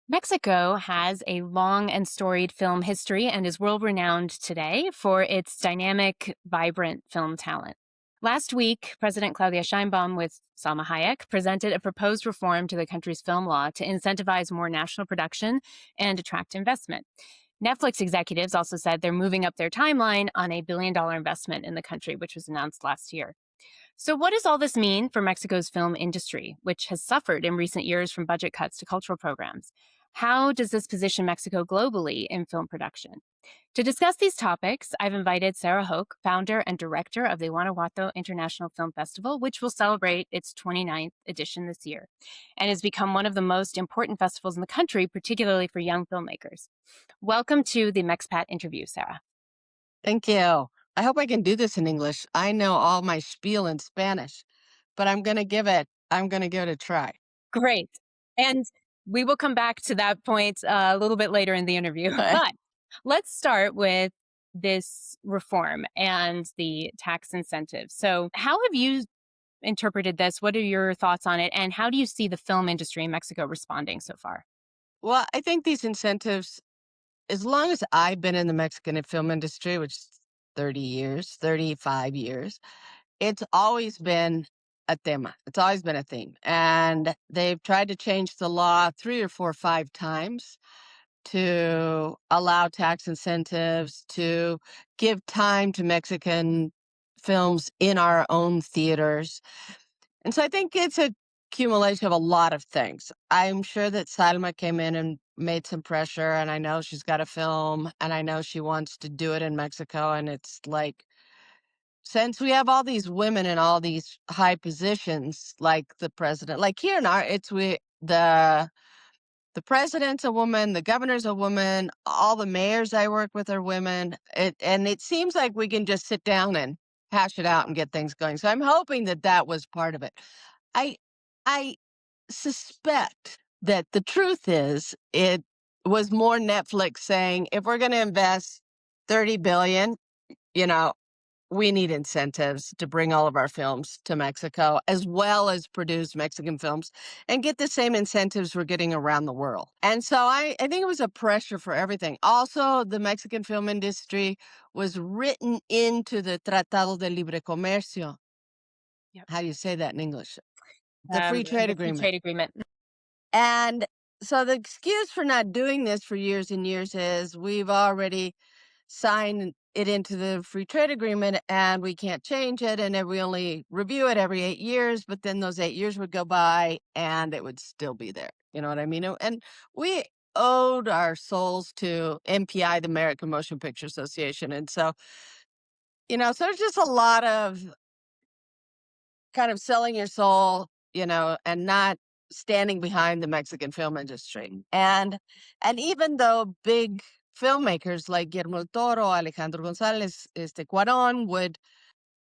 Mexico has a long and storied film history and is world renowned today for its dynamic, vibrant film talent. Last week, President Claudia Sheinbaum with Salma Hayek presented a proposed reform to the country's film law to incentivize more national production and attract investment. Netflix executives also said they're moving up their timeline on a $1 billion investment in the country, which was announced last year. So, what does all this mean for Mexico's film industry, which has suffered in recent years from budget cuts to cultural programs? How does this position Mexico globally in film production? To discuss these topics, I've invited Sarah Hoch, founder and director of the Guanajuato International Film Festival, which will celebrate its 29th edition this year and has become one of the most important festivals in the country, particularly for young filmmakers. Welcome to the MexPat interview, Sarah. Thank you. I hope I can do this in English. I know all my spiel in Spanish, but I'm gonna give it a try. Great. And we will come back to that point a little bit later in the interview. Okay. But let's start with this reform and the tax incentives. So, how have you interpreted this? What are your thoughts on it? And how do you see the film industry in Mexico responding so far? Well, I think these incentives, as long as I've been in the Mexican film industry, which is 30 years, 35 years, it's always been a tema. It's always been a theme. And they've tried to change the law 3 or 4 or 5 times to allow tax incentives, to give time to Mexican films in our own theaters. And so I think it's a accumulation of a lot of things. I'm sure that Salma came in and made some pressure, and I know she's got a film, and I know she wants to do it in Mexico. And it's like, since we have all these women in all these high positions, like the president, like here in our, it's we the president's a woman, the governor's a woman, all the mayors I work with are women. And it seems like we can just sit down and hash it out and get things going. So I'm hoping that that was part of it. I I suspect that the truth is it was more Netflix saying, if we're going to invest 30 billion, you know, we need incentives to bring all of our films to Mexico, as well as produce Mexican films and get the same incentives we're getting around the world. And so I think it was a pressure for everything. Also, the Mexican film industry was written into the Tratado de Libre Comercio. Yep. How do you say that in English? The free trade The free agreement. trade agreement. And so the excuse for not doing this for years and years is we've already signed it into the free trade agreement and we can't change it. And then we only review it every 8 years, but then those 8 years would go by and it would still be there. You know what I mean? And we owed our souls to MPI, the American Motion Picture Association. And so, so there's just a lot of kind of selling your soul, and not standing behind the Mexican film industry. And even though big filmmakers like Guillermo del Toro, Alejandro Gonzalez, Cuarón would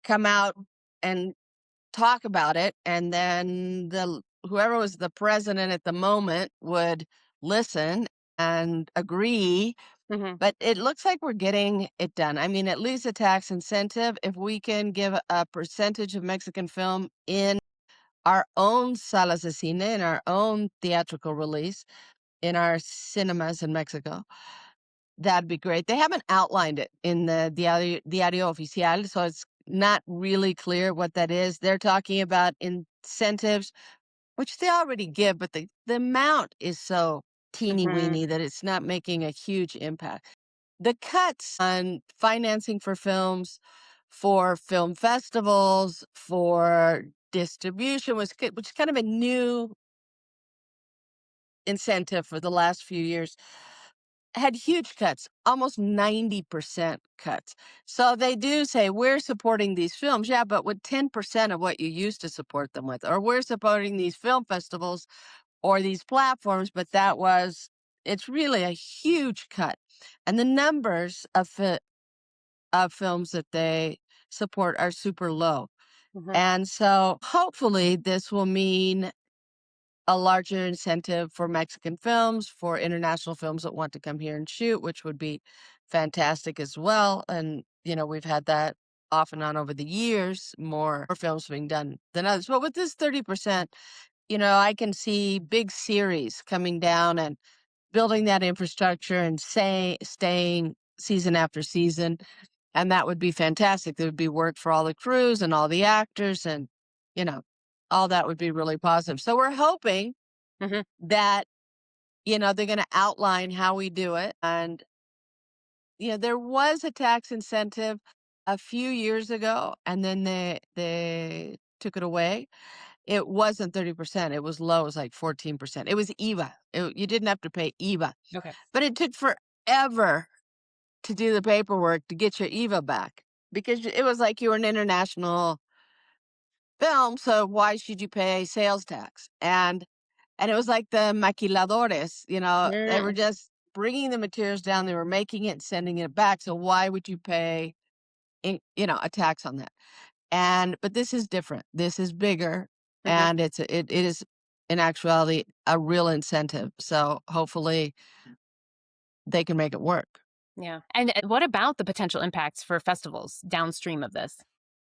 come out and talk about it, and then the whoever was the president at the moment would listen and agree. Mhm. But it looks like we're getting it done. I mean, at least a tax incentive. If we can give a percentage of Mexican film in our own salas de cine, in our own theatrical release, in our cinemas in Mexico, that'd be great. They haven't outlined it in the Diario Oficial, so it's not really clear what that is. They're talking about incentives, which they already give, but the amount is so teeny Mhm. weeny that it's not making a huge impact. The cuts on financing for films, for film festivals, for distribution which is kind of a new incentive for the last few years, had huge cuts, almost 90% cuts. So they do say, we're supporting these films. Yeah, but with 10% of what you used to support them with, or we're supporting these film festivals or these platforms, but it's really a huge cut. And the numbers of films that they support are super low. Mhm. And so hopefully this will mean a larger incentive for Mexican films, for international films that want to come here and shoot, which would be fantastic as well. And, we've had that off and on over the years, more films being done than others. But with this 30%, I can see big series coming down and building that infrastructure and staying season after season. And that would be fantastic. There would be work for all the crews and all the actors, and, you know, all that would be really positive. So we're hoping Hmm. that, they're going to outline how we do it. And, there was a tax incentive a few years ago, and then they took it away. It wasn't 30%. It was low. It was like 14%. It was EVA. You didn't have to pay EVA, Okay. but it took forever to do the paperwork to get your EVA back, because it was like you were an international film. So why should you pay sales tax? And it was like the maquiladores, they were Mm. just bringing the materials down. They were making it and sending it back. So why would you pay, a tax on that? But this is different. This is bigger, Hmm. and it is in actuality a real incentive. So hopefully they can make it work. Yeah. And what about the potential impacts for festivals downstream of this?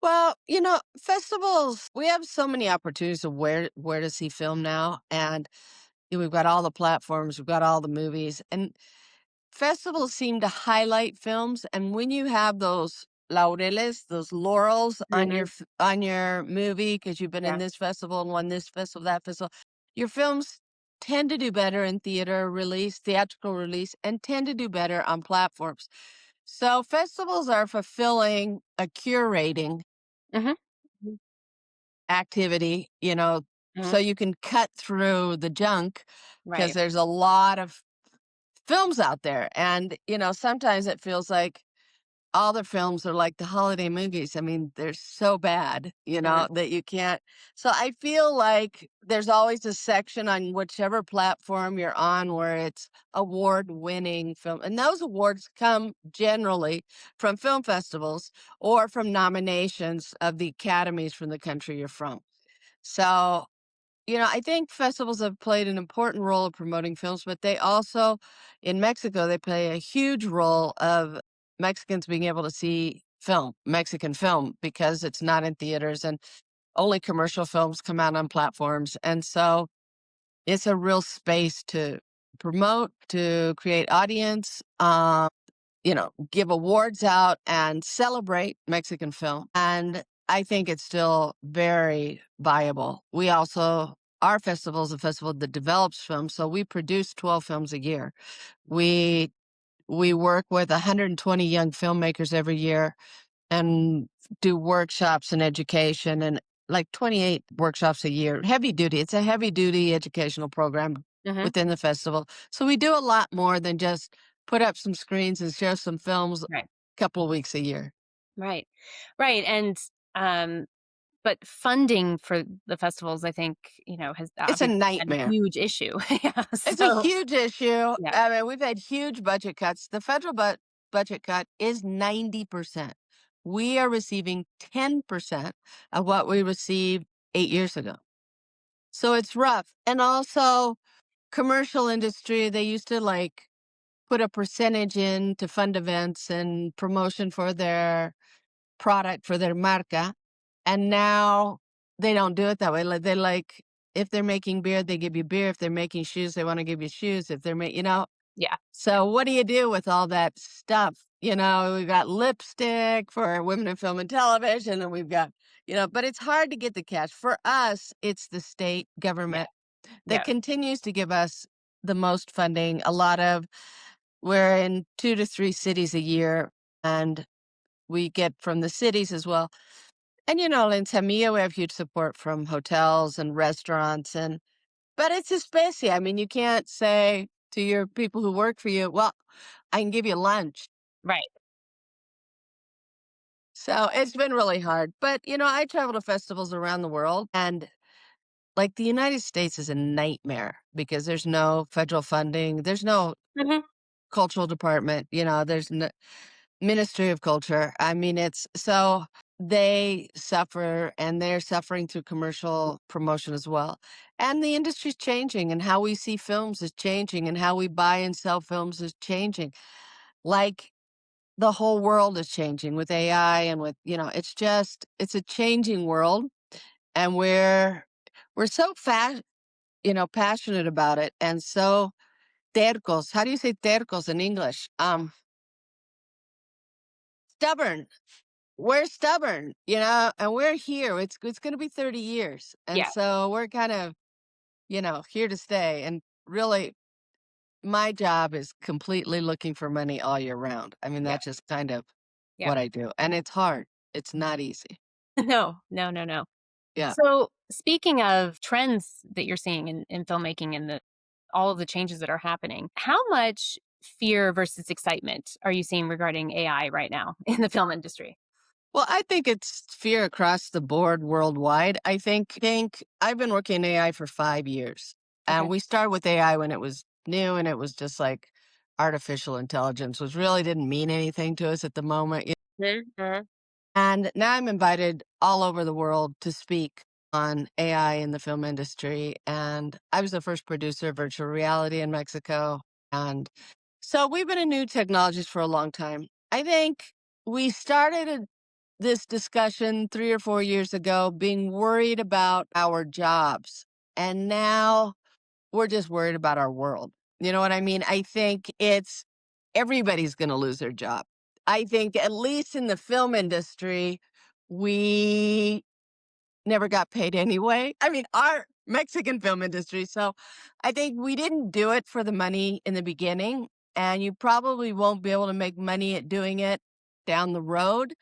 Well, festivals, we have so many opportunities of where to see film now. And we've got all the platforms, we've got all the movies, and festivals seem to highlight films. And when you have those laureles, those laurels on Hmm. on your movie, because you've been in Yeah. this festival and won this festival, that festival, your films tend to do better in theatrical release, and tend to do better on platforms. So festivals are fulfilling a curating Hmm. activity, Hmm. so you can cut through the junk, because Right. there's a lot of films out there. And, sometimes it feels like all the films are like the holiday movies. I mean, they're so bad, Hmm. that you can't. So I feel like there's always a section on whichever platform you're on where it's award winning film. And those awards come generally from film festivals or from nominations of the academies from the country you're from. So, I think festivals have played an important role of promoting films, but they also, in Mexico, they play a huge role of Mexicans being able to see Mexican film, because it's not in theaters and only commercial films come out on platforms. And so it's a real space to promote, to create audience, give awards out and celebrate Mexican film. And I think it's still very viable. Our festival is a festival that develops films. So we produce 12 films a year. We, we work with 120 young filmmakers every year, and do workshops and education, and like 28 workshops a year. Heavy duty. It's a heavy duty educational program Hmm. within the festival. So we do a lot more than just put up some screens and show some films a Right. couple of weeks a year. Right. Right. And um, but funding for the festivals, I think, has It's a obviously been a nightmare. huge issue. Yeah. It's a So huge issue. yeah. I mean, we've had huge budget cuts. The federal budget cut is 90%. We are receiving 10% of what we received 8 years ago. So it's rough. And also, commercial industry, they used to like put a percentage in to fund events and promotion for their product, for their marca. And now they don't do it that way. Like, if they're making beer, they give you beer. If they're making shoes, they want to give you shoes. If they're making, Yeah. Yeah. so what do you do with all that stuff? We've got lipstick for women in film and television, and we've got, but it's hard to get the cash. For us, it's the state Yeah. government that Yeah. continues to give us the most funding. We're in 2 to 3 cities a year, and we get from the cities as well. And, in Semilla, we have huge support from hotels and restaurants, but it's especially, I mean, you can't say to your people who work for you, well, I can give you lunch. Right. So it's been really hard. But, I travel to festivals around the world, and like the United States is a nightmare because there's no federal funding. There's no Hmm. cultural department, there's no Ministry of Culture. I mean, it's so they suffer, and they're suffering through commercial promotion as well. And the industry's changing, and how we see films is changing, and how we buy and sell films is changing. Like, the whole world is changing with AI, and with, it's a changing world. And we're so passionate about it, and so tercos. How do you say tercos in English? Stubborn. We're stubborn, and we're here. It's going to be 30 years. And Yeah. so we're kind of, here to stay. And really, my job is completely looking for money all year round. I mean, Yeah. that's just kind of Yeah. what I do. And it's hard. It's not easy. No, no, no, no. Yeah. So, speaking of trends that you're seeing in filmmaking and all of the changes that are happening, how much fear versus excitement are you seeing regarding AI right now in the film industry? Well, I think it's fear across the board worldwide. I think I've been working in AI for 5 years. And Okay. we started with AI when it was new and it was just like artificial intelligence, which really didn't mean anything to us at the moment. Mhm. And now I'm invited all over the world to speak on AI in the film industry. And I was the first producer of virtual reality in Mexico. And so we've been in new technologies for a long time. I think we started this discussion 3 or 4 years ago being worried about our jobs. And now we're just worried about our world. You know what I mean? I think it's everybody's going to lose their job. I think, at least in the film industry, we never got paid anyway. I mean, our Mexican film industry. So I think we didn't do it for the money in the beginning. And you probably won't be able to make money at doing it down the road.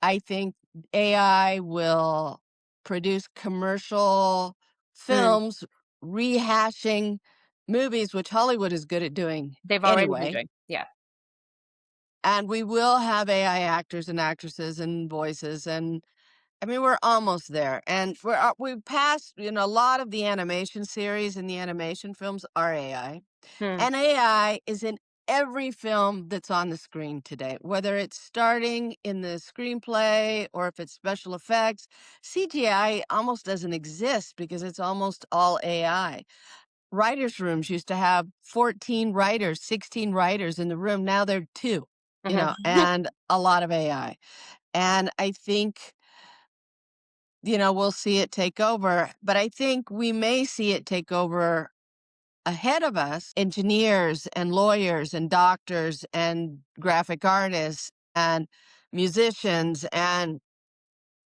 I think AI will produce commercial Mm. films rehashing movies, which Hollywood is good at doing They've already been anyway. doing. Yeah. And we will have AI actors and actresses and voices. And I mean, we're almost there. And we've passed, a lot of the animation series and the animation films are AI. Mm. And AI is in every film that's on the screen today, whether it's starting in the screenplay or if it's special effects. CGI almost doesn't exist because it's almost all AI. Writers' rooms used to have 14 writers, 16 writers in the room. Now they're two, Mhm. and a lot of AI. And I think, we'll see it take over, but I think we may see it take over ahead of us, engineers and lawyers and doctors and graphic artists and musicians. And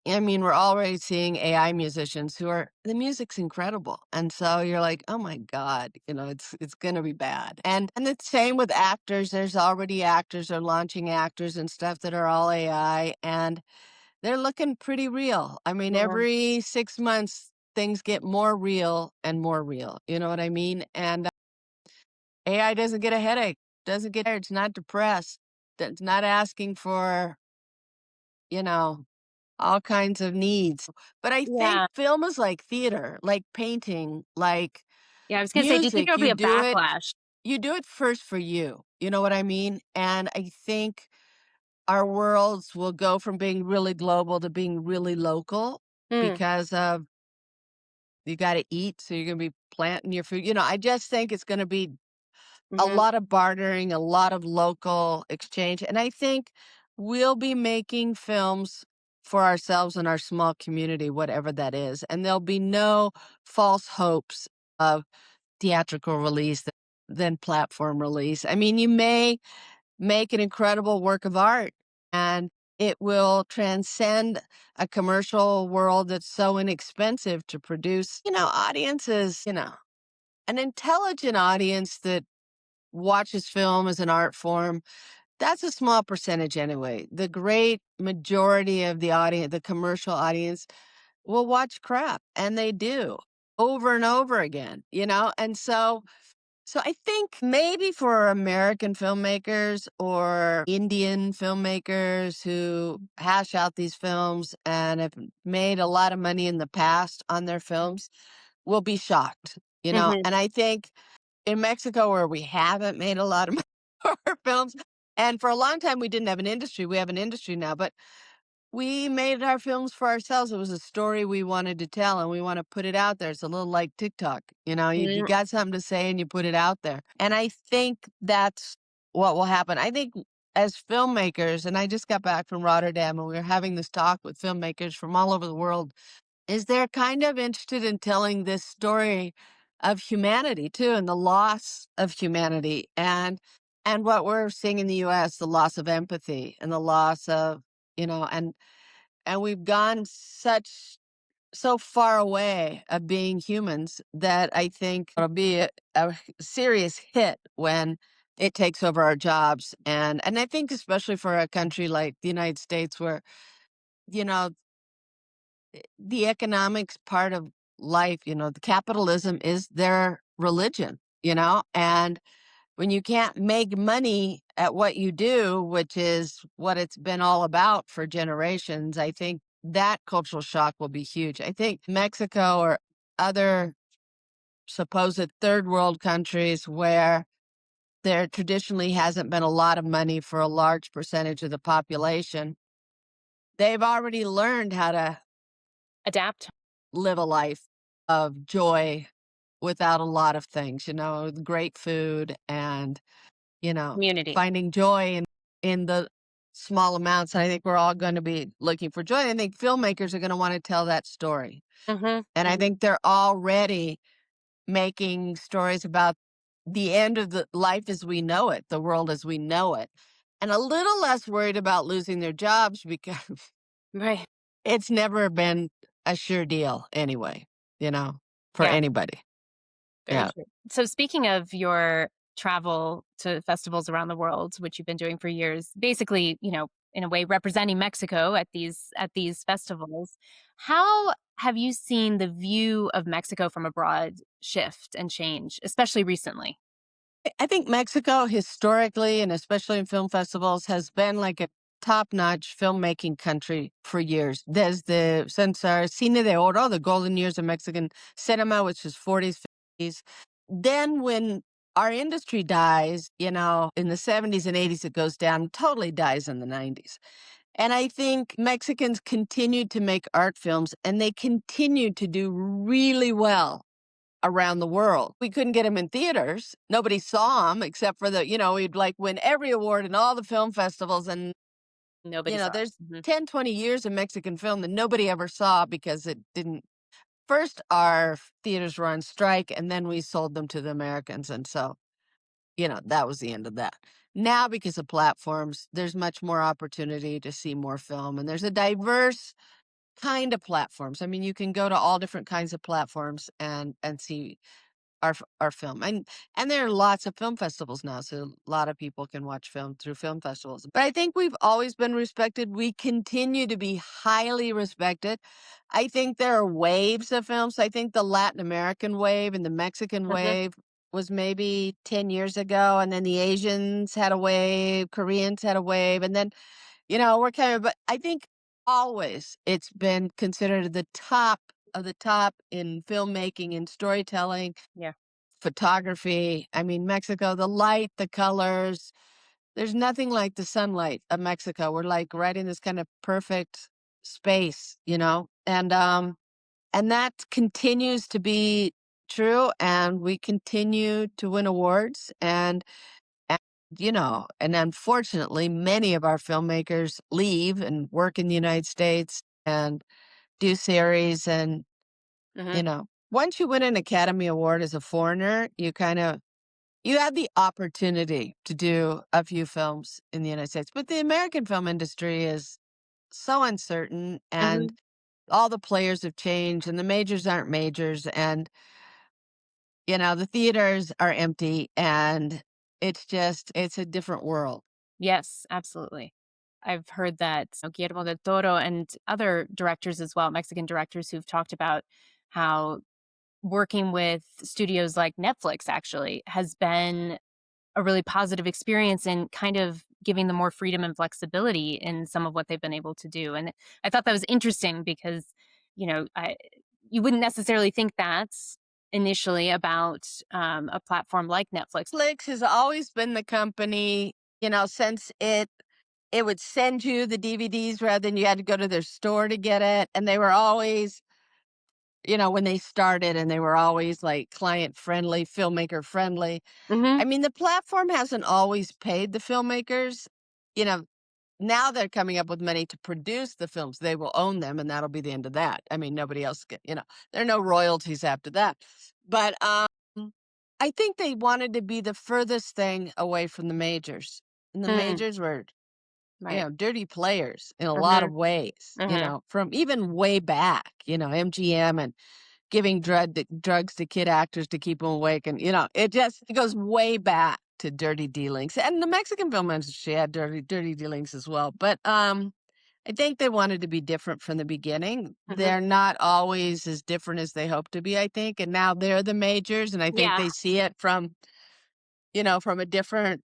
I mean, we're already seeing AI musicians who are the music's incredible. And so you're like, oh my God, it's gonna be bad. And the same with actors. There's already actors are launching actors and stuff that are all AI and they're looking pretty real. I mean, Mhm. every 6 months things get more real and more real. You know what I mean? And AI doesn't get a headache, doesn't get tired, it's not depressed, it's not asking for, you know, all kinds of needs. But I think Yeah. film is like theater, like painting, like Yeah, I was gonna say, do you think music. there'll be a backlash? You do it first for you. You know what I mean? And I think our worlds will go from being really global to being really local Mm. because of you got to eat, so you're going to be planting your food. I just think it's going to be a Mhm. lot of bartering, a lot of local exchange. And I think we'll be making films for ourselves and our small community, whatever that is. And there'll be no false hopes of theatrical release, then platform release. I mean, you may make an incredible work of art and it will transcend a commercial world that's so inexpensive to produce. Audiences, an intelligent audience that watches film as an art form, that's a small percentage anyway. The great majority of the audience, the commercial audience, will watch crap, and they do over and over again, And so I think maybe for American filmmakers or Indian filmmakers who hash out these films and have made a lot of money in the past on their films will be shocked, Mhm. And I think in Mexico where we haven't made a lot of money for our films. And for a long time, we didn't have an industry. We have an industry now, but we made our films for ourselves. It was a story we wanted to tell and we want to put it out there. It's a little like TikTok. You Mm. got something to say and you put it out there. And I think that's what will happen. I think as filmmakers, and I just got back from Rotterdam and we were having this talk with filmmakers from all over the world, is they're kind of interested in telling this story of humanity too, and the loss of humanity, and what we're seeing in the US, the loss of empathy and the loss of, and we've gone so far away of being humans that I think it'll be a serious hit when it takes over our jobs. And I think especially for a country like the United States where, you know, the economics part of life, the capitalism is their religion, and when you can't make money at what you do, which is what it's been all about for generations, I think that cultural shock will be huge. I think Mexico or other supposed third world countries where there traditionally hasn't been a lot of money for a large percentage of the population, they've already learned how to Adapt. live a life of joy without a lot of things, great food and, Community. finding joy in the small amounts. And I think we're all going to be looking for joy. I think filmmakers are going to want to tell that story. Mhm, And I mhm. think they're already making stories about the end of the life as we know it, the world as we know it, and a little less worried about losing their jobs because Right. it's never been a sure deal anyway, you know, for Yeah, anybody. very Yeah. true. So speaking of your travel to festivals around the world, which you've been doing for years, basically, in a way representing Mexico at these festivals, how have you seen the view of Mexico from abroad shift and change, especially recently? I think Mexico historically, and especially in film festivals, has been like a top-notch filmmaking country for years. Since our Cine de Oro, the golden years of Mexican cinema, which is 40s, 50s. Then when our industry dies, in the 70s and 80s, it goes down, totally dies in the 90s. And I think Mexicans continued to make art films and they continued to do really well around the world. We couldn't get them in theaters. Nobody saw them except for we'd like win every award in all the film festivals. And, Nobody saw there's it. Mhm. 10, 20 years of Mexican film that nobody ever saw because it didn't. First, our theaters were on strike and then we sold them to the Americans. And so, that was the end of that. Now, because of platforms, there's much more opportunity to see more film and there's a diverse kind of platforms. I mean, you can go to all different kinds of platforms and see our film. And there are lots of film festivals now, so a lot of people can watch film through film festivals. But I think we've always been respected. We continue to be highly respected. I think there are waves of films. I think the Latin American wave and the Mexican Mhm. wave was maybe 10 years ago, and then the Asians had a wave, Koreans had a wave, and then we're kind of, but I think always it's been considered the top of the top in filmmaking and storytelling, Yeah. photography. I mean, Mexico, the light, the colors, there's nothing like the sunlight of Mexico. We're like right in this kind of perfect space, and that continues to be true. And we continue to win awards and, and unfortunately, many of our filmmakers leave and work in the United States and do series. And, Mhm. once you win an Academy Award as a foreigner, you have the opportunity to do a few films in the United States. But the American film industry is so uncertain and Mhm. all the players have changed and the majors aren't majors. And, the theaters are empty and it's a different world. Yes, absolutely. I've heard that Guillermo del Toro and other directors as well, Mexican directors who've talked about how working with studios like Netflix actually has been a really positive experience in kind of giving them more freedom and flexibility in some of what they've been able to do. And I thought that was interesting because, you wouldn't necessarily think that initially about a platform like Netflix. Netflix has always been the company, since it would send you the DVDs rather than you had to go to their store to get it. And they were always, when they started and they were always like client friendly, filmmaker friendly. Hmm. I mean, the platform hasn't always paid the filmmakers. You know, Now they're coming up with money to produce the films. They will own them and that'll be the end of that. I mean, nobody else there are no royalties after that. But I think they wanted to be the furthest thing away from the majors. And the Mm, majors were, right. dirty players in a lot of Mhm, ways, mhm, from even way back, MGM and giving drugs to kid actors to keep them awake. And, it goes way back to dirty dealings. And the Mexican film industry had dirty dealings as well. But I think they wanted to be different from the beginning. mhm. They're not always as different as they hope to be, I think. And now they're the majors. And I think Yeah. they see it from a different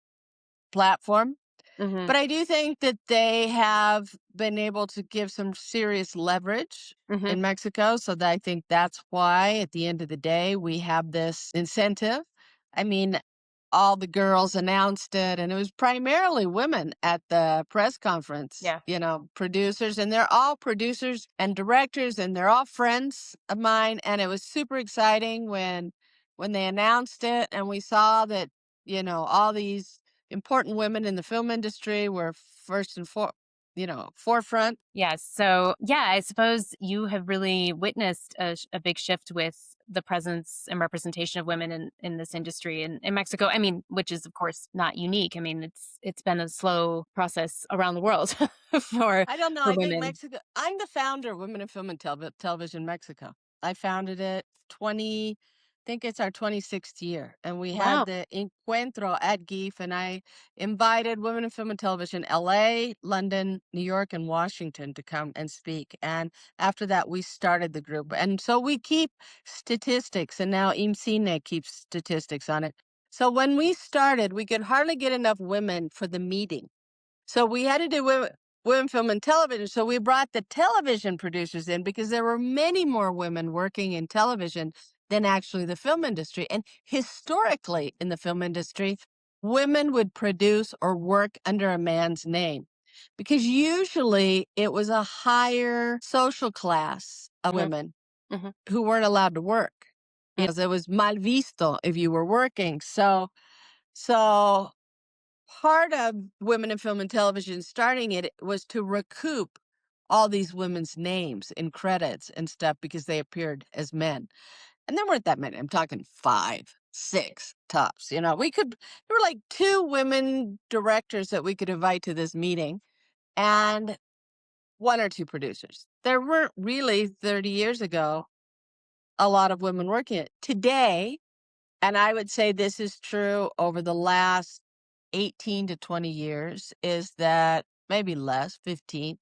platform. Mhm, But I do think that they have been able to give some serious leverage mhm. in Mexico. So that I think that's why, at the end of the day, we have this incentive. I mean, all the girls announced it, and it was primarily women at the press conference, Yeah. producers, and they're all producers and directors, and they're all friends of mine. And it was super exciting when they announced it, and we saw that, all these important women in the film industry were first and forefront. Yes. So, yeah, I suppose you have really witnessed a big shift with the presence and representation of women in this industry in Mexico. I mean, which is of course not unique. I mean, it's been a slow process around the world for I don't know. for I think women. Mexico. I'm the founder of Women in Film and Television Mexico. I founded it 20. I think it's our 26th year, and we had Wow. the encuentro at GIF, and I invited Women in Film and Television, LA, London, New York, and Washington to come and speak. And after that, we started the group, and so we keep statistics, and now IMCINE keeps statistics on it. So when we started, we could hardly get enough women for the meeting. So we had to do women, film, and television. So we brought the television producers in because there were many more women working in television than actually the film industry. And historically, in the film industry, women would produce or work under a man's name because usually it was a higher social class of Mhm, women mhm, who weren't allowed to work. mm. It was mal visto if you were working. So part of Women in Film and Television starting it was to recoup all these women's names in credits and stuff because they appeared as men. And there weren't that many. I'm talking 5, 6 tops. There were like 2 women directors that we could invite to this meeting and 1 or 2 producers. There weren't really 30 years ago a lot of women working it. Today, and I would say this is true over the last 18 to 20 years, is that maybe less, 15.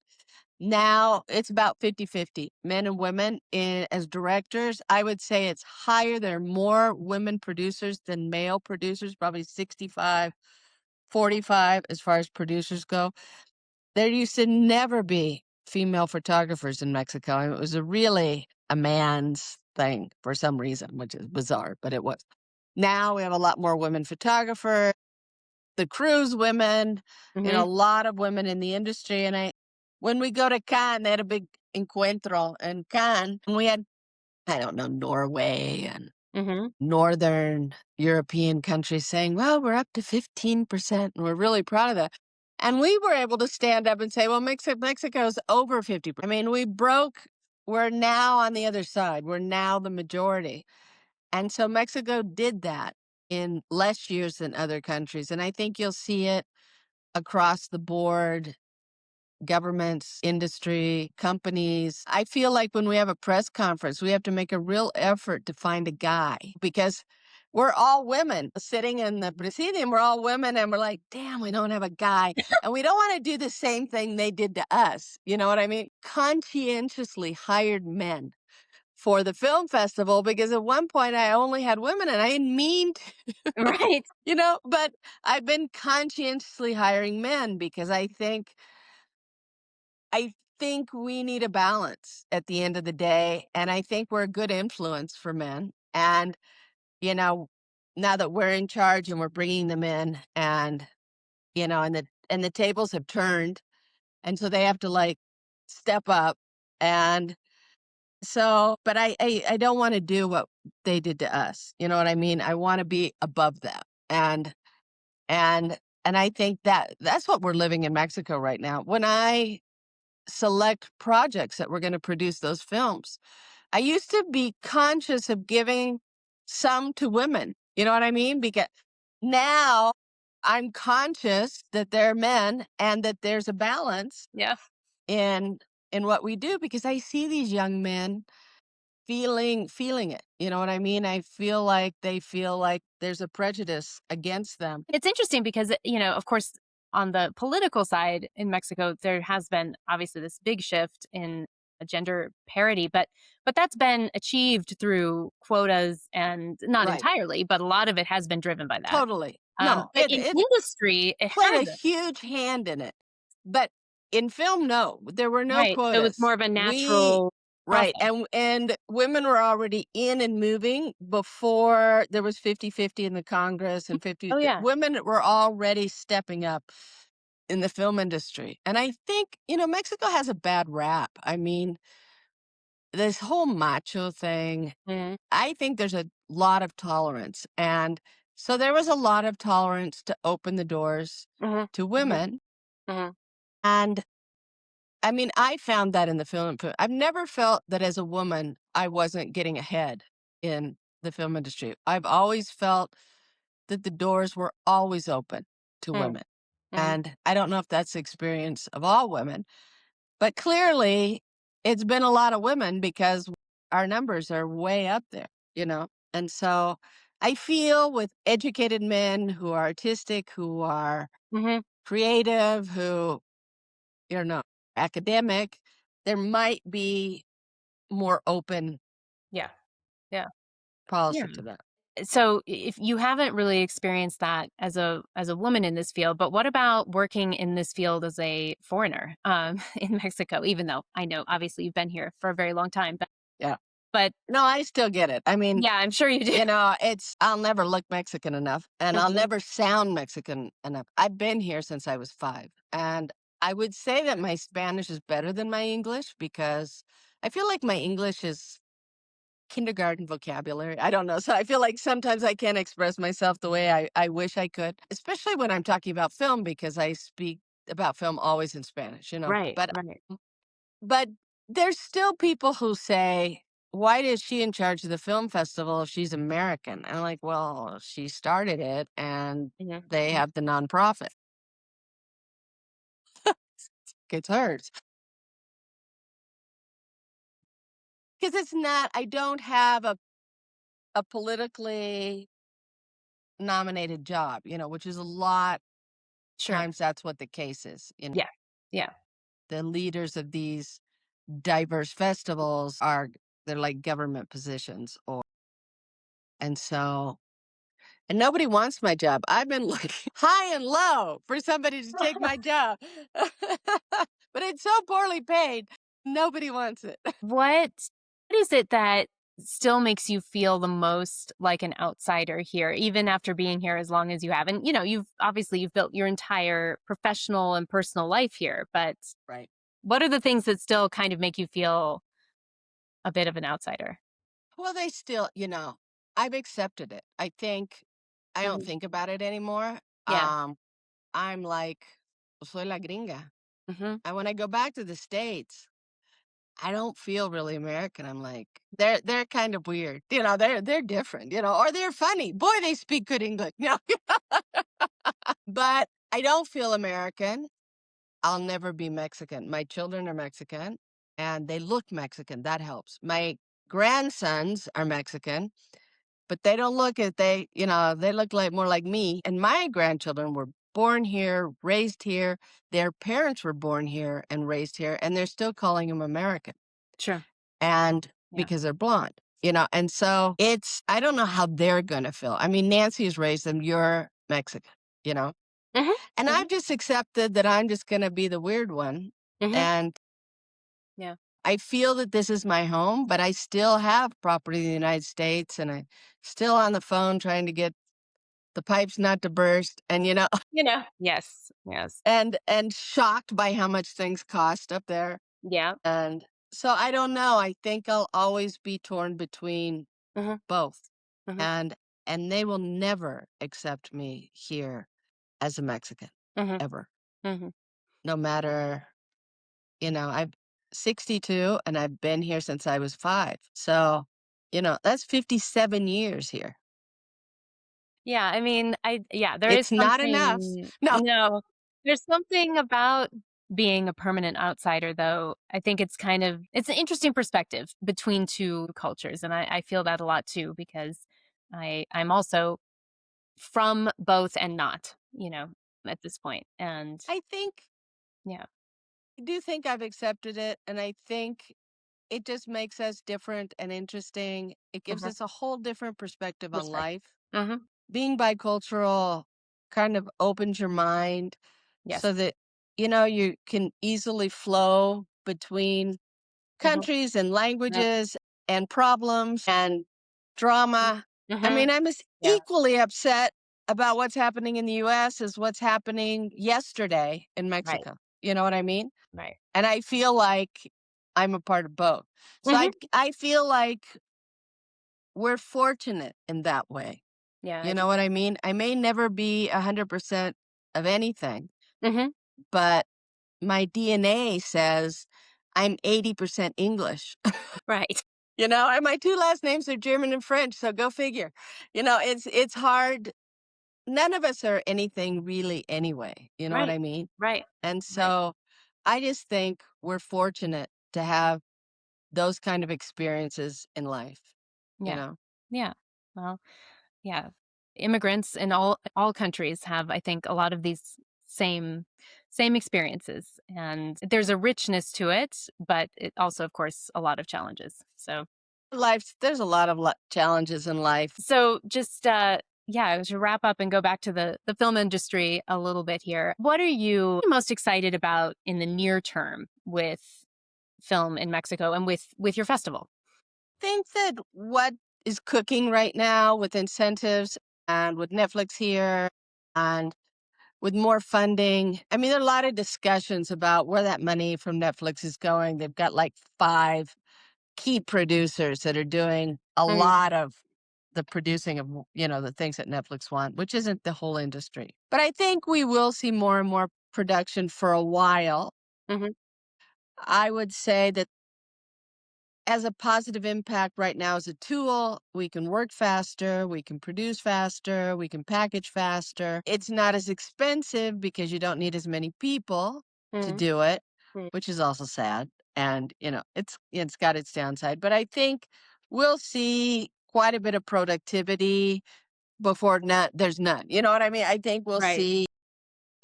Now it's about 50-50, men and women as directors. I would say it's higher. There are more women producers than male producers, probably 65-45 as far as producers go. There used to never be female photographers in Mexico. I mean, it was really a man's thing for some reason, which is bizarre, but it was. Now we have a lot more women photographers, the crew's women, a Mhm, lot of women in the industry. And when we go to Cannes, they had a big encuentro in Cannes, and we had, I don't know, Norway and mhm. Northern European countries saying, well, we're up to 15%, and we're really proud of that. And we were able to stand up and say, well, Mexico's over 50%. I mean, we're now on the other side. We're now the majority. And so Mexico did that in less years than other countries. And I think you'll see it across the board, governments, industry, companies. I feel like when we have a press conference, we have to make a real effort to find a guy because we're all women sitting in the presidium. We're all women, and we're like, damn, we don't have a guy. And we don't want to do the same thing they did to us. You know what I mean? Conscientiously hired men for the film festival because at one point I only had women and I didn't mean to, Right. but I've been conscientiously hiring men because I think we need a balance at the end of the day. And I think we're a good influence for men. And, you know, now that we're in charge and we're bringing them in and the tables have turned. And so they have to like step up. And so, but I don't want to do what they did to us. You know what I mean? I want to be above them. And, and I think that's what we're living in Mexico right now. When I select projects that were going to produce those films, I used to be conscious of giving some to women. You know what I mean? Because now I'm conscious that they're men and that there's a balance Yeah. in what we do because I see these young men feeling it. You know what I mean? I feel like they feel like there's a prejudice against them. It's interesting because, of course, on the political side in Mexico, there has been obviously this big shift in gender parity, but that's been achieved through quotas and not Right. entirely, but a lot of it has been driven by that. Totally. No, But it in it industry, it played a hasn't. huge hand in it. But in film, no, there were no Right. So it's quotas. more of a We natural right, process. and women were already in and moving before there was 50-50 in the Congress and 50 Oh yeah. women were already stepping up in the film industry. And I think, Mexico has a bad rap. I mean, this whole macho thing, Mm-hmm. I think there's a lot of tolerance. And so there was a lot of tolerance to open the doors to Hmm. women. Hmm. And I mean, I found that in the film. I've never felt that as a woman, I wasn't getting ahead in the film industry. I've always felt that the doors were always open to women. Hmm. And I don't know if that's the experience of all women, but clearly it's been a lot of women because our numbers are way up there. And so I feel with educated men who are artistic, who are Hmm. creative, who, academic, there might be more open Yeah. Yeah. Yeah. policy to that. So if you haven't really experienced that as a woman in this field, but what about working in this field as a foreigner in Mexico? Even though I know obviously you've been here for a very long time, Yeah. but No, I still get it. I mean, yeah, I'm sure you do. I'll never look Mexican enough and I'll Mhm. never sound Mexican enough. I've been here since I was 5. And I would say that my Spanish is better than my English because I feel like my English is kindergarten vocabulary. I don't know. So I feel like sometimes I can't express myself the way I wish I could, especially when I'm talking about film because I speak about film always in Spanish. Right, But right. but there's still people who say, why is she in charge of the film festival if she's American? And I'm like, well, she started it and Mhm, they mhm. have the nonprofit. It's hers. Because it's not, I don't have a politically nominated job, which is a lot Sure. times that's what the case is. Yeah. Yeah. The leaders of these diverse festivals they're like government positions or and so and nobody wants my job. I've been looking high and low for somebody to take my job. But it's so poorly paid, nobody wants it. What is it that still makes you feel the most like an outsider here, even after being here as long as you have? And you've built your entire professional and personal life here, but Right. what are the things that still kind of make you feel a bit of an outsider? Well, they still, I've accepted it. I don't Mhm. think about it anymore. Yeah. Um, I'm like, soy la gringa. Mhm. And when I go back to the States, I don't feel really American. I'm like, they're kind of weird. They're different, or they're funny. Boy, they speak good English. But I don't feel American. I'll never be Mexican. My children are Mexican and they look Mexican. That helps. My grandsons are Mexican, but they don't look it. They look like more like me. And my grandchildren were born here, raised here. Their parents were born here and raised here, and they're still calling them American. Sure. And Yeah. because they're blonde. And so I don't know how they're going to feel. I mean, Nancy has raised them, you're Mexican, you know? Mhm. And Mhm. I've just accepted that I'm just going to be the weird one. Mhm. And Yeah. I feel that this is my home, but I still have property in the United States and I still on the phone trying to get the pipes not to burst and Yes. Yes. and shocked by how much things cost up there. Yeah. And so I don't know. I think I'll always be torn between Mhm. both. Mhm. And they will never accept me here as a Mexican Mhm. ever. Mhm. No matter, I'm 62 and I've been here since I was 5. So, that's 57 years here. Yeah, I mean, there is It's not enough. No. no, there's something about being a permanent outsider, though. I think it's an interesting perspective between 2 cultures, and I feel that a lot too because I'm also from both and not, at this point, and I think yeah. I do think I've accepted it, and I think it just makes us different and interesting. It gives Mhm. us a whole different perspective on Perspective. life. Mhm. Being bicultural kind of opens your mind Yes. so that, you can easily flow between Mhm. countries and Yep. languages and problems and drama. I Mhm. mean, I'm as Yeah. equally upset about what's happening in the US as what's happening yesterday in Right. Mexico. You know what I mean? Right. And I feel like I'm a part of both. So I Mhm. I feel like we're fortunate in that way. Yeah, I You do know what too. I mean? I may never be 100% of anything, Mhm. but my DNA says I'm 80% English. Right. And my two last names are German and French, so go figure. It's hard. None of us are anything really anyway. You know what Right. I mean? Right. And Right. so I just think we're fortunate to have those kind of experiences in life, you Yeah. know? Yeah. Well, yeah. Immigrants in all countries have, I think, a lot of these same experiences, and there's a richness to it, but it also, of course, a lot of challenges. There's a lot of challenges in life. Just yeah, to wrap up and go back to the film industry a little bit here. What are you most excited about in the near term with film in Mexico and with your festival? Think that what is cooking right now with incentives and with Netflix here and with more funding. I mean, there are a lot of discussions about where that money from Netflix is going. They've got like five key producers that are doing a Mm, lot of the producing of, the things that Netflix want, which isn't the whole industry. But I think we will see more and more production for a while. mhm, I would say that as a positive impact right now as a tool, we can work faster, we can produce faster, we can package faster. It's not as expensive because you don't need as many people to mhm, do it, mm. which is also sad. And it's got its downside. But I think we'll see quite a bit of productivity before there's none. You know what I mean? I think we'll Right. see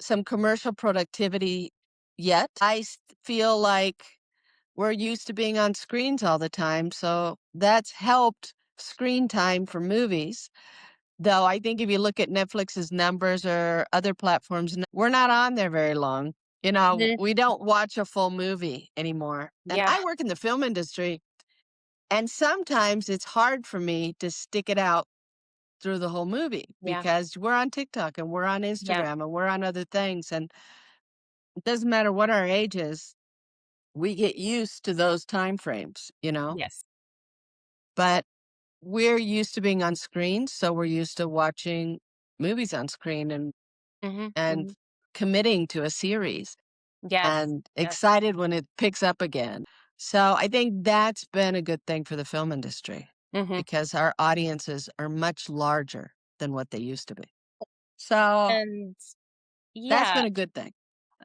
some commercial productivity yet. Feel like we're used to being on screens all the time, so that's helped screen time for movies. Though I think if you look at Netflix's numbers or other platforms, we're not on there very long. Mhm. We don't watch a full movie anymore. And Yeah, I work in the film industry, and sometimes it's hard for me to stick it out through the whole movie yeah, because we're on TikTok and we're on yeah. Instagram and we're on other things. And it doesn't matter what our age is, we get used to those time frames. Yes. But we're used to being on screen, so we're used to watching movies on screen Mhm, and mhm. committing to a series Yes, and yes. excited when it picks up again. So I think that's been a good thing for the film industry Mhm. because our audiences are much larger than what they used to be. So And that's yeah, been a good thing.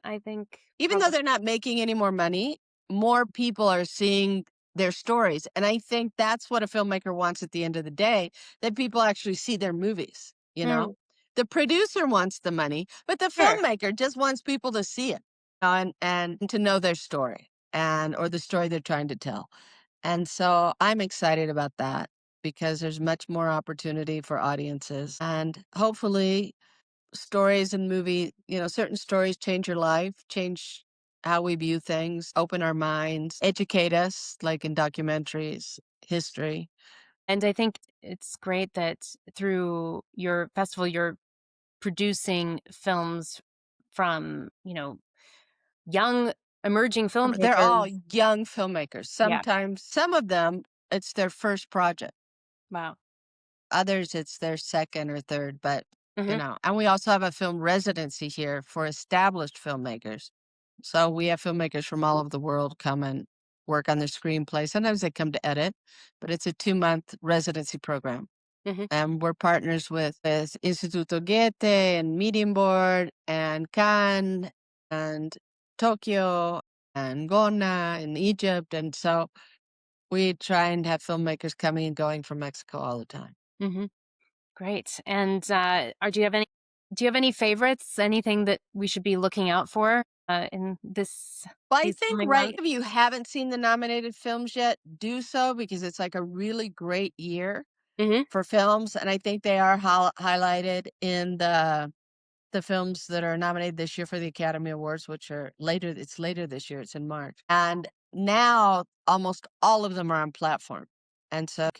I think Even though probably they're not making any more money, more people are seeing their stories, and I think that's what a filmmaker wants at the end of the day, that people actually see their movies. Mm, The producer wants the money, but the sure. filmmaker just wants people to see it, and to know their story or the story they're trying to tell. And so I'm excited about that because there's much more opportunity for audiences, and hopefully stories and certain stories change your life, change how we view things, open our minds, educate us, like in documentaries, history. And I think it's great that through your festival, you're producing films from, young emerging They're all filmmakers. young filmmakers. Yeah. Sometimes, some of them, it's their first project. Wow. Others, it's their second or third. Mhm. And we also have a film residency here for established filmmakers. So we have filmmakers from all over the world come and work on their screenplay. Sometimes they come to edit, but it's a 2-month residency program. Mhm. And we're partners with Instituto Goethe and Meeting Board and Cannes and Tokyo and Gona in Egypt. And so we try and have filmmakers coming and going from Mexico all the time. Mhm. Great. And, do you have any favorites? Anything that we should be looking out for, in Well, I these think coming right months? if you haven't seen the nominated films yet, do so because it's like a really great year Mhm. for films, and I think they are highlighted in the films that are nominated this year for the Academy Awards, which are later. It's later this year. It's in March, and now almost all of them are on platform, and so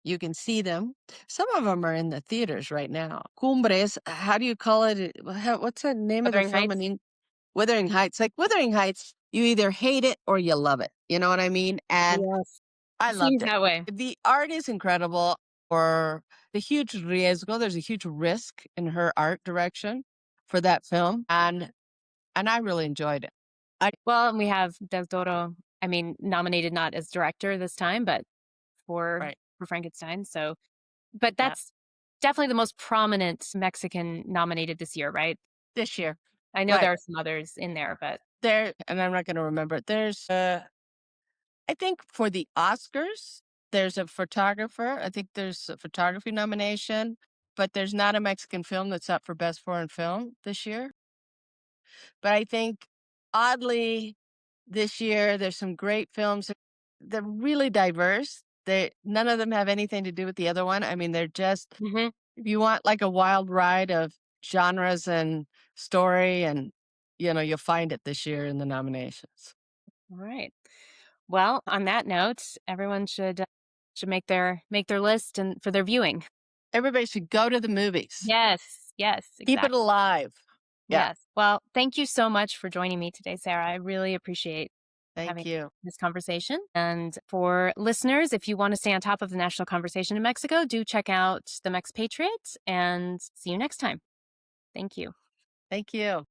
you can see them. Some of them are in the theaters right now. Cumbres. How do you call it? What's the name of the Wuthering film Heights? Wuthering Heights. Like Wuthering Heights, you either hate it or you love it. You know what I mean? And Yes. I It seems loved it. that way. The art is incredible, or the huge riesgo. There's a huge risk in her art direction for that film, and I really enjoyed it. I Well, and we have Del Toro, I mean, nominated not as director this time, but for Right. Frankenstein, so but Yeah. that's definitely the most prominent Mexican nominated this year, right? This year. I know Right. there are some others in there, but There, and I'm not gonna remember it. There's I think for the Oscars, there's a photographer. I think there's a photography nomination, but there's not a Mexican film that's up for best foreign film this year. But I think oddly, this year there's some great films. They're really diverse. They none of them have anything to do with the other one. I mean, they're just Mhm. if you want like a wild ride of genres and story and you'll find it this year in the nominations. Alright. Well, on that note, everyone should make their list and for their viewing. Everybody should go to the movies. Yes, yes, Keep it exactly. alive. Yeah. Yes. Well, thank you so much for joining me today, Sarah. I really appreciate Thank having you. this conversation. And for listeners, if you want to stay on top of the national conversation in Mexico, do check out the Mex Patriot and see you next time. Thank you. Thank you.